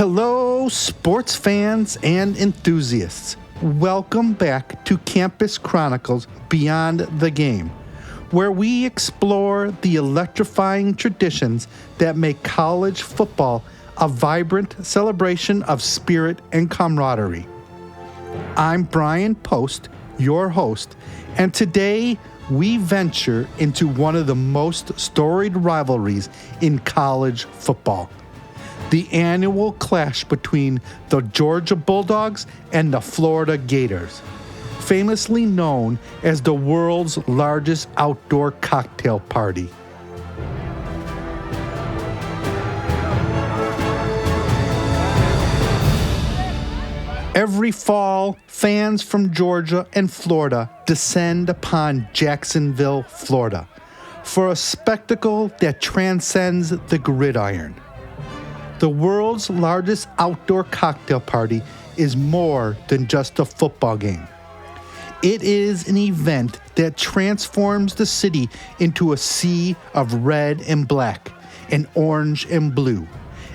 Hello, sports fans and enthusiasts. Welcome back to Campus Chronicles Beyond the Game, where we explore the electrifying traditions that make college football a vibrant celebration of spirit and camaraderie. I'm Brian Post, your host, and today we venture into one of the most storied rivalries in college football. The annual clash between the Georgia Bulldogs and the Florida Gators, famously known as the world's largest outdoor cocktail party. Every fall, fans from Georgia and Florida descend upon Jacksonville, Florida, for a spectacle that transcends the gridiron. The world's largest outdoor cocktail party is more than just a football game. It is an event that transforms the city into a sea of red and black and orange and blue,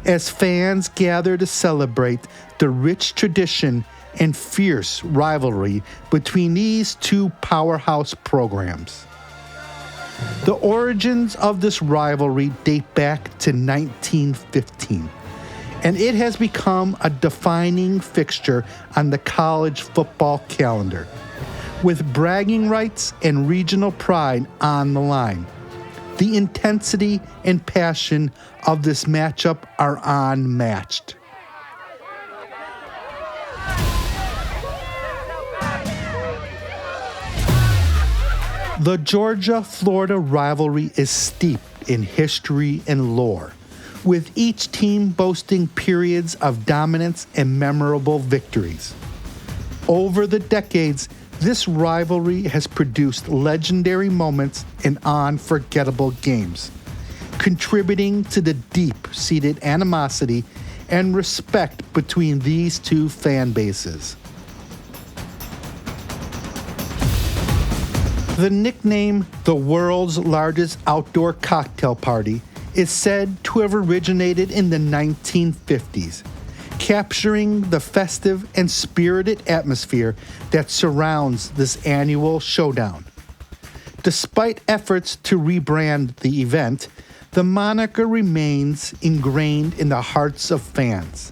as fans gather to celebrate the rich tradition and fierce rivalry between these two powerhouse programs. The origins of this rivalry date back to 1915, and it has become a defining fixture on the college football calendar, with bragging rights and regional pride on the line. The intensity and passion of this matchup are unmatched. The Georgia-Florida rivalry is steeped in history and lore, with each team boasting periods of dominance and memorable victories. Over the decades, this rivalry has produced legendary moments and unforgettable games, contributing to the deep-seated animosity and respect between these two fan bases. The nickname, the world's largest outdoor cocktail party, is said to have originated in the 1950s, capturing the festive and spirited atmosphere that surrounds this annual showdown. Despite efforts to rebrand the event, the moniker remains ingrained in the hearts of fans,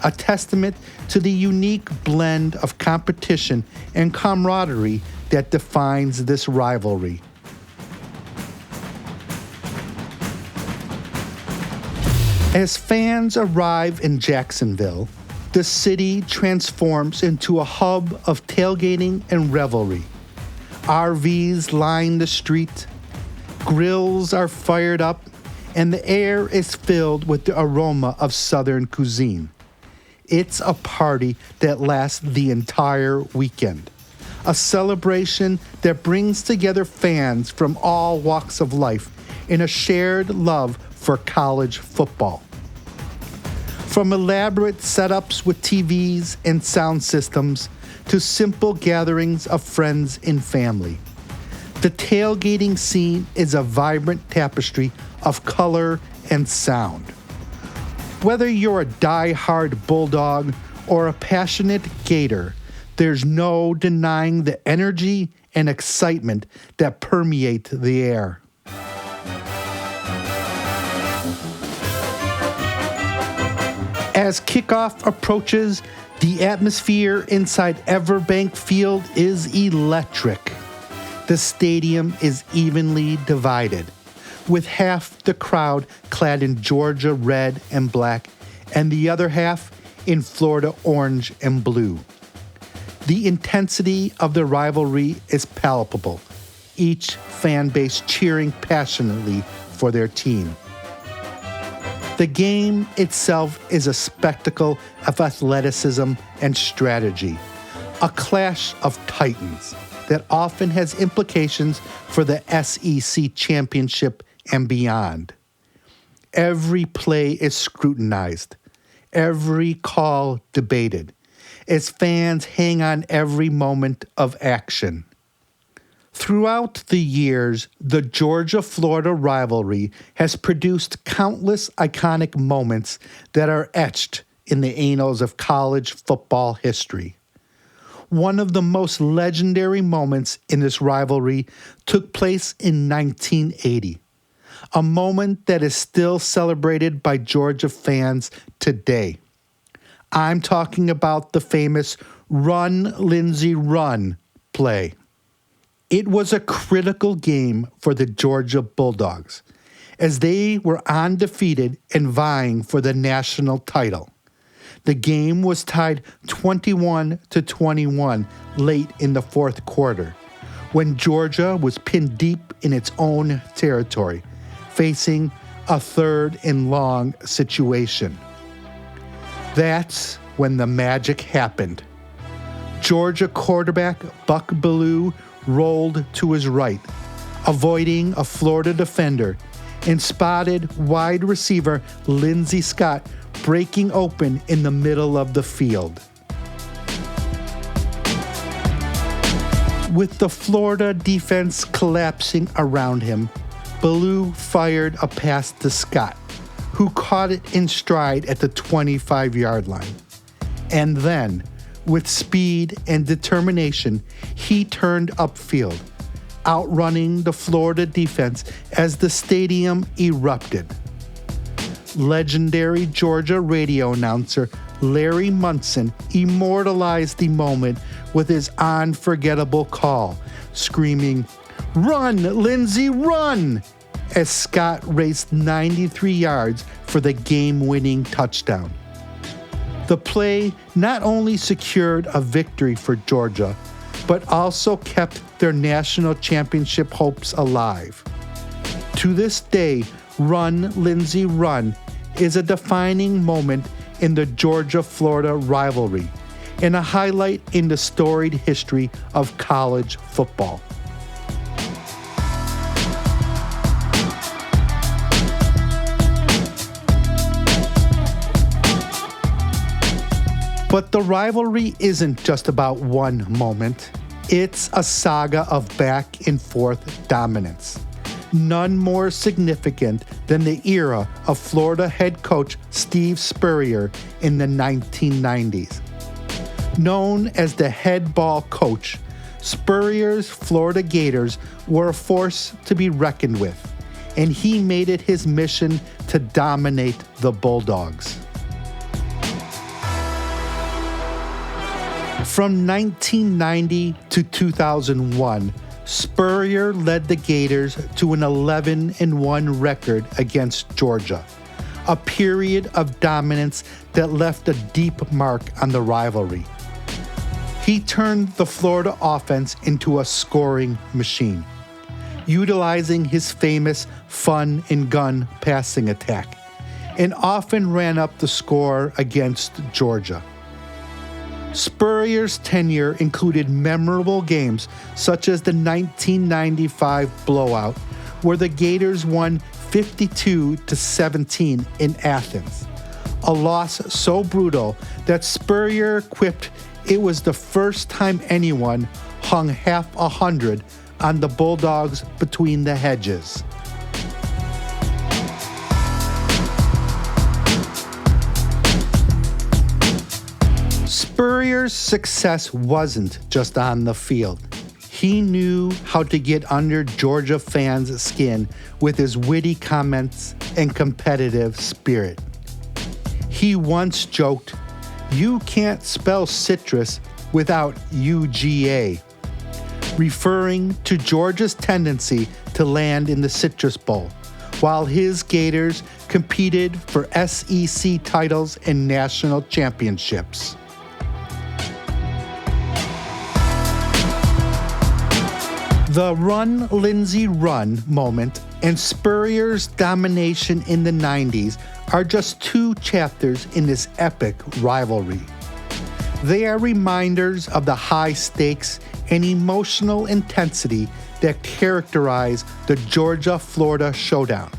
a testament to the unique blend of competition and camaraderie that defines this rivalry. As fans arrive in Jacksonville, the city transforms into a hub of tailgating and revelry. RVs line the street, grills are fired up, and the air is filled with the aroma of Southern cuisine. It's a party that lasts the entire weekend, a celebration that brings together fans from all walks of life in a shared love for college football. From elaborate setups with TVs and sound systems to simple gatherings of friends and family, the tailgating scene is a vibrant tapestry of color and sound. Whether you're a die-hard Bulldog or a passionate Gator, there's no denying the energy and excitement that permeate the air. As kickoff approaches, the atmosphere inside EverBank Field is electric. The stadium is evenly divided, with half the crowd clad in Georgia red and black, and the other half in Florida orange and blue. The intensity of the rivalry is palpable, each fan base cheering passionately for their team. The game itself is a spectacle of athleticism and strategy, a clash of titans that often has implications for the SEC championship and beyond. Every play is scrutinized, every call debated, as fans hang on every moment of action. Throughout the years, the Georgia-Florida rivalry has produced countless iconic moments that are etched in the annals of college football history. One of the most legendary moments in this rivalry took place in 1980, a moment that is still celebrated by Georgia fans today. I'm talking about the famous Run, Lindsey, Run play. It was a critical game for the Georgia Bulldogs, as they were undefeated and vying for the national title. The game was tied 21-21 late in the fourth quarter, when Georgia was pinned deep in its own territory, facing a third and long situation. That's when the magic happened. Georgia quarterback Buck Bellew rolled to his right, avoiding a Florida defender, and spotted wide receiver Lindsey Scott breaking open in the middle of the field. With the Florida defense collapsing around him, Bellew fired a pass to Scott, who caught it in stride at the 25-yard line. And then, with speed and determination, he turned upfield, outrunning the Florida defense as the stadium erupted. Legendary Georgia radio announcer Larry Munson immortalized the moment with his unforgettable call, screaming, "Run, Lindsey, run!" as Scott raced 93 yards for the game-winning touchdown. The play not only secured a victory for Georgia, but also kept their national championship hopes alive. To this day, Run, Lindsey, Run is a defining moment in the Georgia-Florida rivalry and a highlight in the storied history of college football. But the rivalry isn't just about one moment. It's a saga of back and forth dominance. None more significant than the era of Florida head coach Steve Spurrier in the 1990s. Known as the head ball coach, Spurrier's Florida Gators were a force to be reckoned with, and he made it his mission to dominate the Bulldogs. From 1990 to 2001, Spurrier led the Gators to an 11-1 record against Georgia, a period of dominance that left a deep mark on the rivalry. He turned the Florida offense into a scoring machine, utilizing his famous fun and gun passing attack, and often ran up the score against Georgia. Spurrier's tenure included memorable games such as the 1995 blowout, where the Gators won 52-17 in Athens, a loss so brutal that Spurrier quipped it was the first time anyone hung half 100 on the Bulldogs between the hedges. Spurrier's success wasn't just on the field. He knew how to get under Georgia fans' skin with his witty comments and competitive spirit. He once joked, "You can't spell citrus without UGA," referring to Georgia's tendency to land in the Citrus Bowl, while his Gators competed for SEC titles and national championships. The Run, Lindsey, Run moment and Spurrier's domination in the 90s are just two chapters in this epic rivalry. They are reminders of the high stakes and emotional intensity that characterize the Georgia-Florida showdown,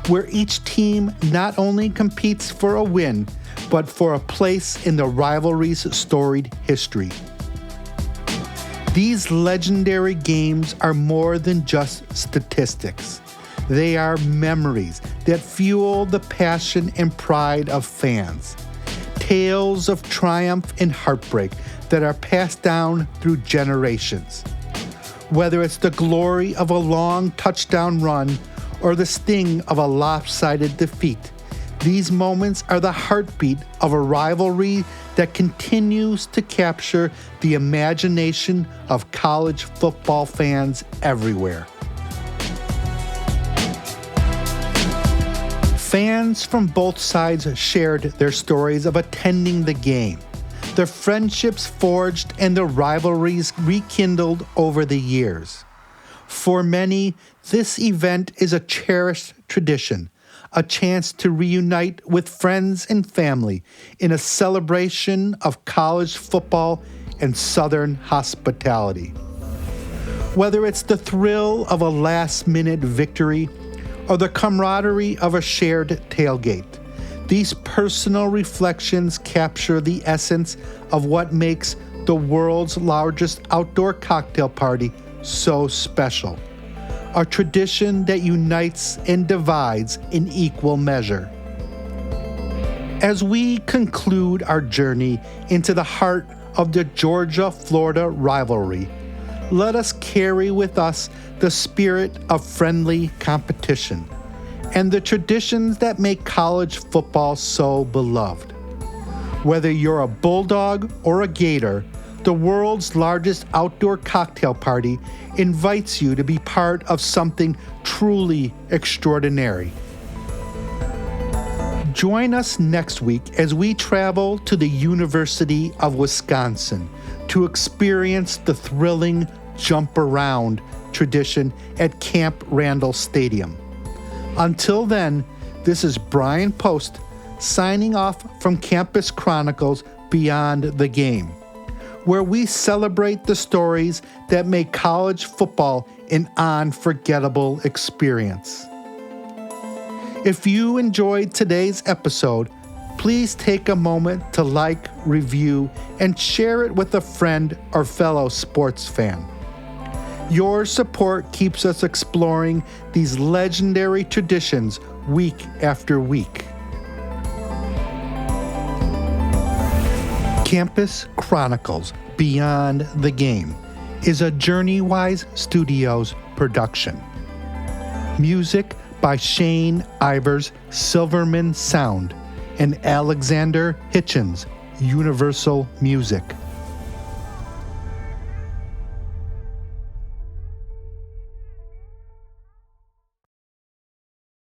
where each team not only competes for a win, but for a place in the rivalry's storied history. These legendary games are more than just statistics. They are memories that fuel the passion and pride of fans, tales of triumph and heartbreak that are passed down through generations. Whether it's the glory of a long touchdown run or the sting of a lopsided defeat, these moments are the heartbeat of a rivalry that continues to capture the imagination of college football fans everywhere. Fans from both sides shared their stories of attending the game, the friendships forged and the rivalries rekindled over the years. For many, this event is a cherished tradition, a chance to reunite with friends and family in a celebration of college football and Southern hospitality. Whether it's the thrill of a last-minute victory or the camaraderie of a shared tailgate, these personal reflections capture the essence of what makes the world's largest outdoor cocktail party so special. A tradition that unites and divides in equal measure. As we conclude our journey into the heart of the Georgia-Florida rivalry, let us carry with us the spirit of friendly competition and the traditions that make college football so beloved. Whether you're a Bulldog or a Gator, the world's largest outdoor cocktail party invites you to be part of something truly extraordinary. Join us next week as we travel to the University of Wisconsin to experience the thrilling jump around tradition at Camp Randall Stadium. Until then, this is Brian Post signing off from Campus Chronicles Beyond the Game, where we celebrate the stories that make college football an unforgettable experience. If you enjoyed today's episode, please take a moment to like, review, and share it with a friend or fellow sports fan. Your support keeps us exploring these legendary traditions week after week. Campus Chronicles Beyond the Game is a JourneyWise Studios production. Music by Shane Ivers, Silverman Sound, and Alexander Hitchens, Universal Music.